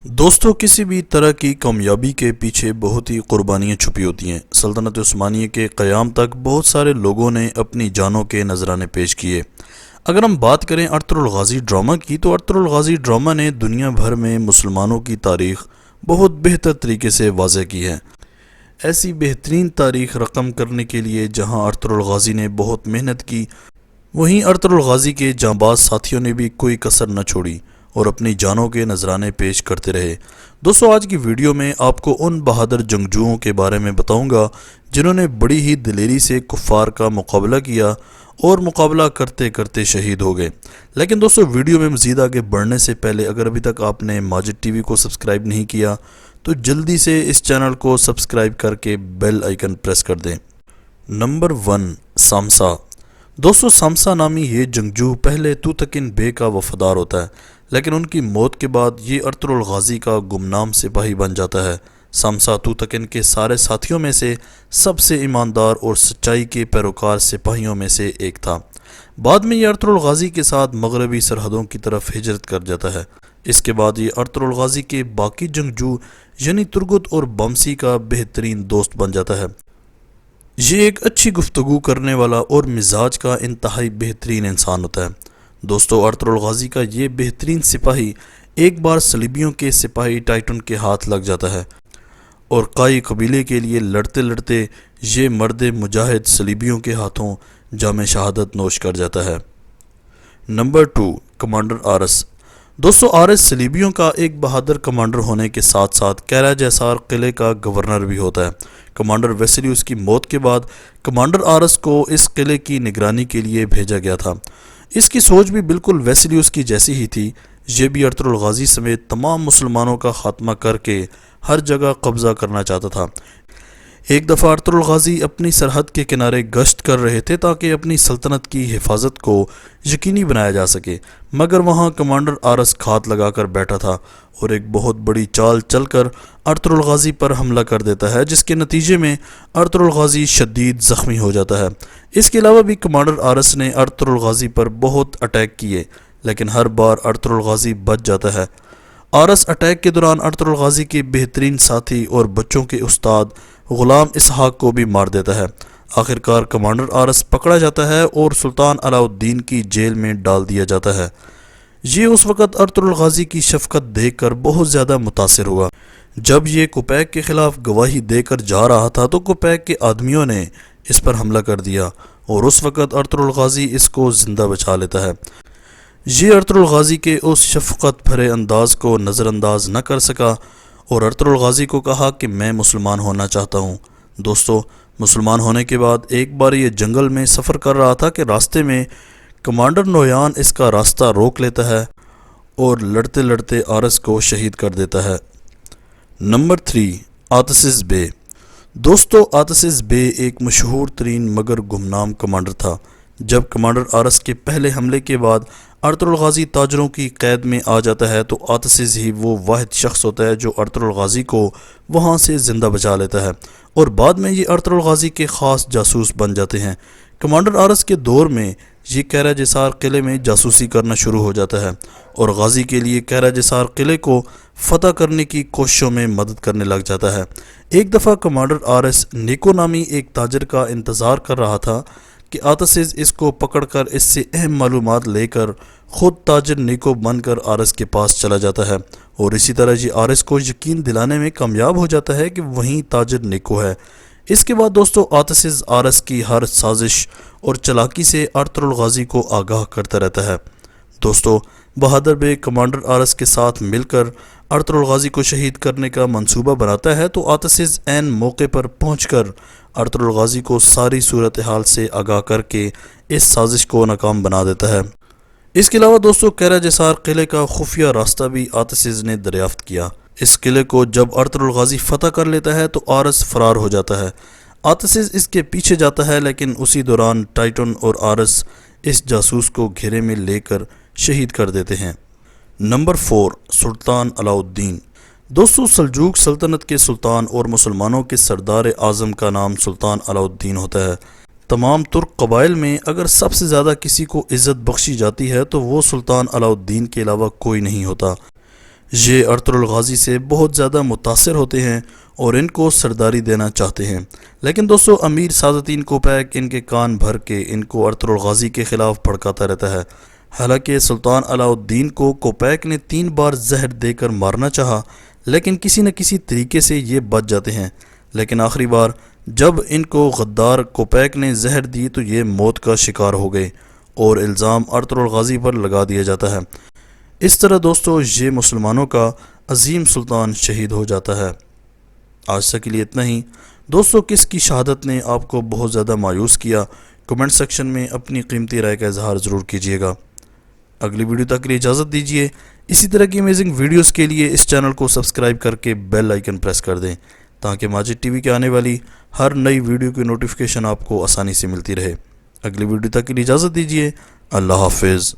دوستو کسی بھی طرح کی کامیابی کے پیچھے بہت ہی قربانیاں چھپی ہوتی ہیں۔ سلطنت عثمانیہ کے قیام تک بہت سارے لوگوں نے اپنی جانوں کے نذرانے پیش کیے۔ اگر ہم بات کریں ارطغرل الغازی ڈرامہ کی، تو ارطغرل الغازی ڈرامہ نے دنیا بھر میں مسلمانوں کی تاریخ بہت بہتر طریقے سے واضح کی ہے۔ ایسی بہترین تاریخ رقم کرنے کے لیے جہاں ارطغرل الغازی نے بہت محنت کی، وہیں ارطغرل الغازی کے جانباز ساتھیوں نے بھی کوئی کسر نہ چھوڑی اور اپنی جانوں کے نذرانے پیش کرتے رہے۔ دوستو آج کی ویڈیو میں آپ کو ان بہادر جنگجوؤں کے بارے میں بتاؤں گا جنہوں نے بڑی ہی دلیری سے کفار کا مقابلہ کیا اور مقابلہ کرتے کرتے شہید ہو گئے۔ لیکن دوستو ویڈیو میں مزید آگے بڑھنے سے پہلے اگر ابھی تک آپ نے ماجد ٹی وی کو سبسکرائب نہیں کیا تو جلدی سے اس چینل کو سبسکرائب کر کے بیل آئیکن پریس کر دیں۔ نمبر 1، سامسا۔ دوستو سامسا نامی یہ جنگجو پہلے توتکن بے کا وفادار ہوتا ہے، لیکن ان کی موت کے بعد یہ ارطغرل الغازی کا گمنام سپاہی بن جاتا ہے۔ سامسا توتکن کے سارے ساتھیوں میں سے سب سے ایماندار اور سچائی کے پیروکار سپاہیوں میں سے ایک تھا۔ بعد میں یہ ارطغرل الغازی کے ساتھ مغربی سرحدوں کی طرف ہجرت کر جاتا ہے۔ اس کے بعد یہ ارطغرل الغازی کے باقی جنگجو یعنی ترگت اور بمسی کا بہترین دوست بن جاتا ہے۔ یہ ایک اچھی گفتگو کرنے والا اور مزاج کا انتہائی بہترین انسان ہوتا ہے۔ دوستو ارطغرل الغازی کا یہ بہترین سپاہی ایک بار صلیبیوں کے سپاہی ٹائٹن کے ہاتھ لگ جاتا ہے اور قائی قبیلے کے لیے لڑتے لڑتے یہ مرد مجاہد صلیبیوں کے ہاتھوں جام شہادت نوش کر جاتا ہے۔ نمبر 2، کمانڈر آرس۔ دوستو آرس صلیبیوں کا ایک بہادر کمانڈر ہونے کے ساتھ ساتھ کیرا جیسار قلعے کا گورنر بھی ہوتا ہے۔ کمانڈر ویسیلیوس کی موت کے بعد کمانڈر آرس کو اس قلعے کی نگرانی کے لیے بھیجا گیا تھا۔ اس کی سوچ بھی بالکل ویسیلیوس کی جیسی ہی تھی۔ یہ بھی ارطغرل الغازی سمیت تمام مسلمانوں کا خاتمہ کر کے ہر جگہ قبضہ کرنا چاہتا تھا۔ ایک دفعہ ارطغرل الغازی اپنی سرحد کے کنارے گشت کر رہے تھے تاکہ اپنی سلطنت کی حفاظت کو یقینی بنایا جا سکے، مگر وہاں کمانڈر آرس گھات لگا کر بیٹھا تھا اور ایک بہت بڑی چال چل کر ارطغرل الغازی پر حملہ کر دیتا ہے، جس کے نتیجے میں ارطغرل الغازی شدید زخمی ہو جاتا ہے۔ اس کے علاوہ بھی کمانڈر آرس نے ارطغرل الغازی پر بہت اٹیک کیے، لیکن ہر بار ارطغرل الغازی بچ جاتا ہے۔ آرس اٹیک کے دوران ارطغرل الغازی کے بہترین ساتھی اور بچوں کے استاد غلام اسحاق کو بھی مار دیتا ہے۔ آخرکار کمانڈر آرس پکڑا جاتا ہے اور سلطان علاء الدین کی جیل میں ڈال دیا جاتا ہے۔ یہ اس وقت ارطغرل الغازی کی شفقت دیکھ کر بہت زیادہ متاثر ہوا۔ جب یہ کوپیک کے خلاف گواہی دے کر جا رہا تھا تو کوپیک کے آدمیوں نے اس پر حملہ کر دیا اور اس وقت ارطغرل الغازی اس کو زندہ بچا لیتا ہے۔ یہ ارطغرل الغازی کے اس شفقت بھرے انداز کو نظر انداز نہ کر سکا اور ارطغرل الغازی کو کہا کہ میں مسلمان ہونا چاہتا ہوں۔ دوستو مسلمان ہونے کے بعد ایک بار یہ جنگل میں سفر کر رہا تھا کہ راستے میں کمانڈر نویان اس کا راستہ روک لیتا ہے اور لڑتے لڑتے آرس کو شہید کر دیتا ہے۔ نمبر 3، آتسس بے۔ دوستو آتسس بے ایک مشہور ترین مگر گمنام کمانڈر تھا۔ جب کمانڈر آرس کے پہلے حملے کے بعد ارطغرل الغازی تاجروں کی قید میں آ جاتا ہے تو آتسس ہی وہ واحد شخص ہوتا ہے جو ارطغرل الغازی کو وہاں سے زندہ بچا لیتا ہے اور بعد میں یہ ارطغرل الغازی کے خاص جاسوس بن جاتے ہیں۔ کمانڈر آرس کے دور میں یہ کیرا جیسار قلعے میں جاسوسی کرنا شروع ہو جاتا ہے اور غازی کے لیے کیرا جیسار قلعے کو فتح کرنے کی کوششوں میں مدد کرنے لگ جاتا ہے۔ ایک دفعہ کمانڈر آرس نیکو نامی ایک تاجر کا انتظار کر رہا تھا کہ آتسس اس کو پکڑ کر اس سے اہم معلومات لے کر خود تاجر نیکو بن کر آرس کے پاس چلا جاتا ہے اور اسی طرح یہ آرس کو یقین دلانے میں کامیاب ہو جاتا ہے کہ وہیں تاجر نیکو ہے۔ اس کے بعد دوستو آتسس آرس کی ہر سازش اور چلاکی سے ارطغرل الغازی کو آگاہ کرتا رہتا ہے۔ دوستو بہادر بے کمانڈر آرس کے ساتھ مل کر ارطغرل الغازی کو شہید کرنے کا منصوبہ بناتا ہے تو آتسس عین موقع پر پہنچ کر ارطغرل الغازی کو ساری صورتحال سے آگاہ کر کے اس سازش کو ناکام بنا دیتا ہے۔ اس کے علاوہ دوستو کیرا جیسار قلعے کا خفیہ راستہ بھی آتسس نے دریافت کیا۔ اس قلعے کو جب ارطغرل الغازی فتح کر لیتا ہے تو آرس فرار ہو جاتا ہے۔ آتسس اس کے پیچھے جاتا ہے لیکن اسی دوران ٹائٹن اور آرس اس جاسوس کو گھیرے میں لے کر شہید کر دیتے ہیں۔ نمبر 4، سلطان علاء الدین۔ دوستو سلجوق سلطنت کے سلطان اور مسلمانوں کے سردار اعظم کا نام سلطان علاء الدین ہوتا ہے۔ تمام ترک قبائل میں اگر سب سے زیادہ کسی کو عزت بخشی جاتی ہے تو وہ سلطان علاء الدین کے علاوہ کوئی نہیں ہوتا۔ یہ ارطغرل غازی سے بہت زیادہ متاثر ہوتے ہیں اور ان کو سرداری دینا چاہتے ہیں، لیکن دوستو امیر سعادتین کوپیک ان کے کان بھر کے ان کو ارطغرل غازی کے خلاف بھڑکاتا رہتا ہے۔ حالانکہ سلطان علاء الدین کو کوپیک نے 3 بار زہر دے کر مارنا چاہا، لیکن کسی نہ کسی طریقے سے یہ بچ جاتے ہیں، لیکن آخری بار جب ان کو غدار کوپیک نے زہر دی تو یہ موت کا شکار ہو گئے اور الزام ارطغرل غازی پر لگا دیا جاتا ہے۔ اس طرح دوستو یہ مسلمانوں کا عظیم سلطان شہید ہو جاتا ہے۔ آج تک کے لیے اتنا ہی دوستو۔ کس کی شہادت نے آپ کو بہت زیادہ مایوس کیا، کمنٹ سیکشن میں اپنی قیمتی رائے کا اظہار ضرور کیجیے گا۔ اگلی ویڈیو تک کے لیے اجازت دیجیے۔ اسی طرح کی امیزنگ ویڈیوز کے لیے اس چینل کو سبسکرائب کر کے بیل آئیکن پریس کر دیں تاکہ ماجد ٹی وی کے آنے والی ہر نئی ویڈیو کی نوٹیفیکیشن آپ کو آسانی سے ملتی رہے۔ اگلی ویڈیو تک کے لیے اجازت دیجیے۔ اللہ حافظ۔